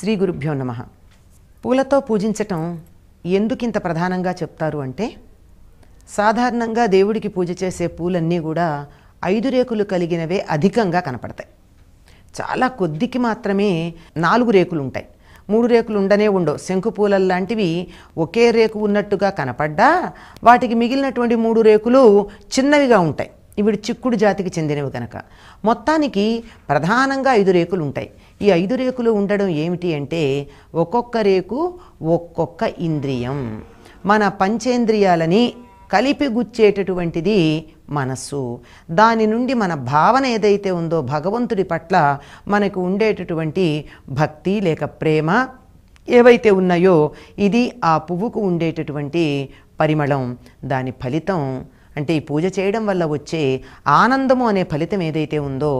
శ్రీ గురుభ్యో నమః. పూలతో పూజించటం ఎందుకింత ప్రధానంగా చెప్తారు అంటే, సాధారణంగా దేవుడికి పూజ చేసే పూలన్నీ కూడా 5 రేకులు కలిగినవే అధికంగా కనపడతాయి. చాలా కొద్దికి మాత్రమే 4 రేకులు ఉంటాయి. 3 రేకులు ఉండనే ఉండవు. శంకు పూలల్లాంటివి ఒకే రేకు ఉన్నట్టుగా కనపడ్డా వాటికి మిగిలినటువంటి 3 రేకులు చిన్నవిగా ఉంటాయి. ఇవి చిక్కుడు జాతికి చెందినవి కనుక మొత్తానికి ప్రధానంగా 5 రేకులు ఉంటాయి. ఈ 5 రేకులు ఉండడం ఏమిటి అంటే, ఒక్కొక్క రేకు ఒక్కొక్క ఇంద్రియం, మన పంచేంద్రియాలని కలిపి గుచ్చేటటువంటిది మనస్సు. దాని నుండి మన భావన ఏదైతే ఉందో భగవంతుడి పట్ల మనకు ఉండేటటువంటి భక్తి లేక ప్రేమ ఏవైతే ఉన్నాయో, ఇది ఆ పువ్వుకు ఉండేటటువంటి పరిమళం. దాని ఫలితం అంటే ఈ పూజ చేయడం వల్ల వచ్చే ఆనందము అనే ఫలితం ఏదైతే ఉందో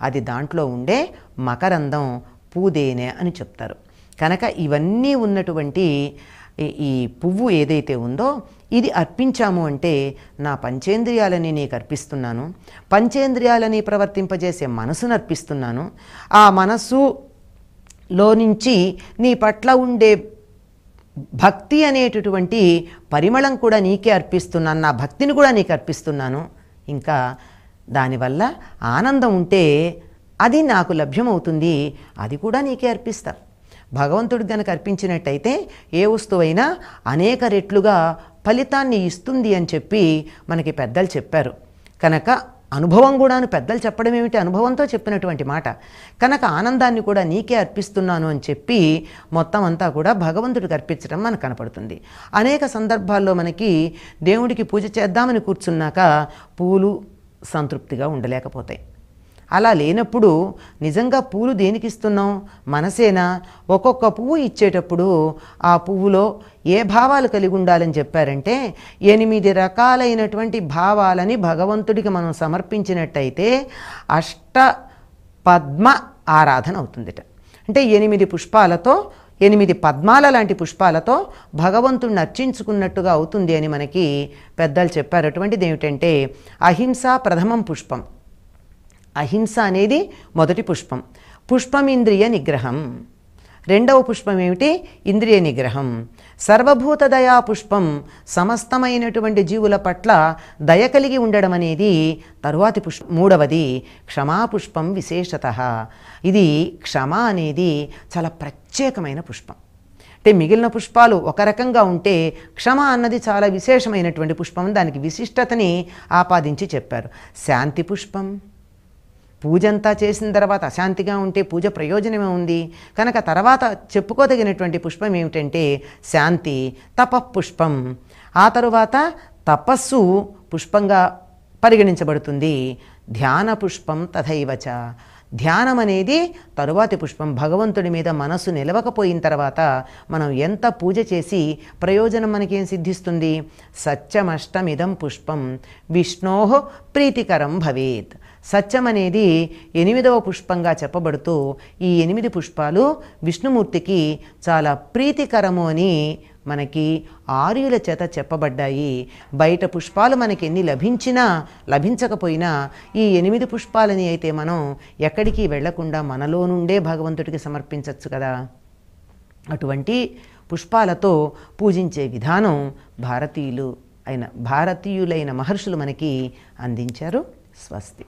అది దాంట్లో ఉండే మకరందం, పూదేనే అని చెప్తారు. కనుక ఇవన్నీ ఉన్నటువంటి ఈ పువ్వు ఏదైతే ఉందో ఇది అర్పించాము అంటే నా పంచేంద్రియాలని నీకు అర్పిస్తున్నాను, పంచేంద్రియాలని ప్రవర్తింపజేసే మనసును అర్పిస్తున్నాను, ఆ మనస్సులో నుంచి నీ పట్ల ఉండే భక్తి అనేటటువంటి పరిమళం కూడా నీకే అర్పిస్తున్నాను, నా భక్తిని కూడా నీకు అర్పిస్తున్నాను. ఇంకా దానివల్ల ఆనందం ఉంటే అది నాకు లభ్యమవుతుంది, అది కూడా నీకే అర్పిస్తా. భగవంతుడికి కనుక అర్పించినట్టయితే ఏ వస్తువైనా అనేక రెట్లుగా ఫలితాన్ని ఇస్తుంది అని చెప్పి మనకి పెద్దలు చెప్పారు. కనుక అనుభవం కూడాను పెద్దలు చెప్పడం ఏమిటి, అనుభవంతో చెప్పినటువంటి మాట. కనుక ఆనందాన్ని కూడా నీకే అర్పిస్తున్నాను అని చెప్పి మొత్తం అంతా కూడా భగవంతుడికి అర్పించడం మనకు కనపడుతుంది. అనేక సందర్భాల్లో మనకి దేవుడికి పూజ చేద్దామని కూర్చున్నాక పూలు సంతృప్తిగా ఉండలేకపోతాయి. అలా లేనప్పుడు నిజంగా పూలు దేనికి ఇస్తున్నాం, మనసేనా? ఒక్కొక్క పువ్వు ఇచ్చేటప్పుడు ఆ పువ్వులో ఏ భావాలు కలిగి ఉండాలని చెప్పారంటే 8 రకాలైనటువంటి భావాలని భగవంతుడికి మనం సమర్పించినట్టయితే అష్ట పద్మ ఆరాధన అవుతుందిట. అంటే 8 పుష్పాలతో 8 పద్మాల లాంటి పుష్పాలతో భగవంతుడిని అర్చించుకున్నట్టుగా అవుతుంది అని మనకి పెద్దలు చెప్పారు. అటువంటిది ఏమిటంటే అహింస ప్రథమం పుష్పం. అహింస అనేది మొదటి పుష్పం. పుష్పం ఇంద్రియ నిగ్రహం. రెండవ పుష్పం ఏమిటి? ఇంద్రియ నిగ్రహం. సర్వభూత దయా పుష్పం. సమస్తమైనటువంటి జీవుల పట్ల దయ కలిగి ఉండడం అనేది తరువాతి పుష్పం. మూడవది క్షమాపుష్పం విశేషతః. ఇది క్షమ అనేది చాలా ప్రత్యేకమైన పుష్పం. అంటే మిగిలిన పుష్పాలు ఒక రకంగా ఉంటే క్షమ అన్నది చాలా విశేషమైనటువంటి పుష్పం, దానికి విశిష్టతని ఆపాదించి చెప్పారు. శాంతి పుష్పం. పూజంతా చేసిన తర్వాత అశాంతిగా ఉంటే పూజ ప్రయోజనమే ఉంది కనుక తర్వాత చెప్పుకోదగినటువంటి పుష్పం ఏమిటంటే శాంతి. తపఃపుష్పం. ఆ తరువాత తపస్సు పుష్పంగా పరిగణించబడుతుంది. ధ్యాన పుష్పం తథైవచ. ధ్యానం అనేది తరువాతి పుష్పం. భగవంతుడి మీద మనసు నిలవకపోయిన తర్వాత మనం ఎంత పూజ చేసి ప్రయోజనం మనకేం సిద్ధిస్తుంది? సత్యమష్టమిదం పుష్పం విష్ణోః ప్రీతికరం భవేత్. సత్యం అనేది 8వ పుష్పంగా చెప్పబడుతూ ఈ 8 పుష్పాలు విష్ణుమూర్తికి చాలా ప్రీతికరము అని మనకి ఆర్యుల చేత చెప్పబడ్డాయి. బయట పుష్పాలు మనకి ఎన్ని లభించినా లభించకపోయినా ఈ 8 పుష్పాలని అయితే మనం ఎక్కడికి వెళ్లకుండా మనలో నుండే భగవంతుడికి సమర్పించవచ్చు కదా. అటువంటి పుష్పాలతో పూజించే విధానం భారతీయులైన మహర్షులు మనకి అందించారు. స్వస్తి.